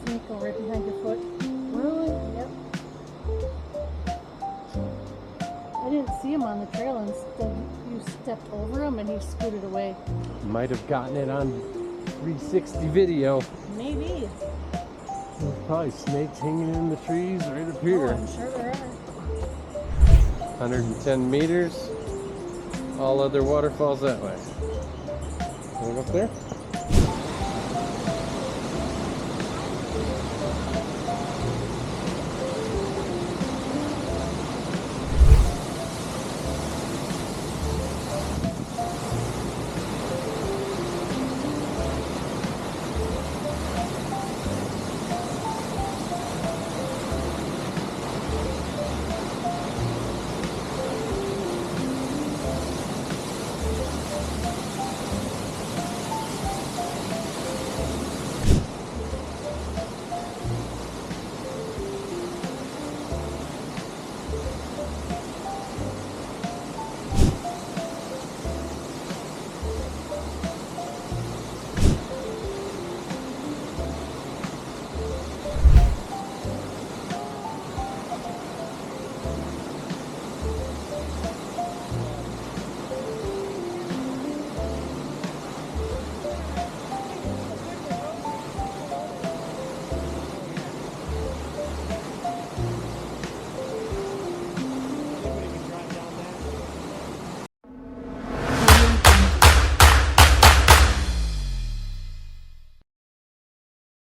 snake go right behind your foot. Really? Yep. I didn't see him on the trail, and you stepped over him and he scooted away. Might have gotten it on 360 video. Maybe. There's probably snakes hanging in the trees right up Oh, here. I'm sure there are. 110 meters. All other waterfalls that way. Look up there.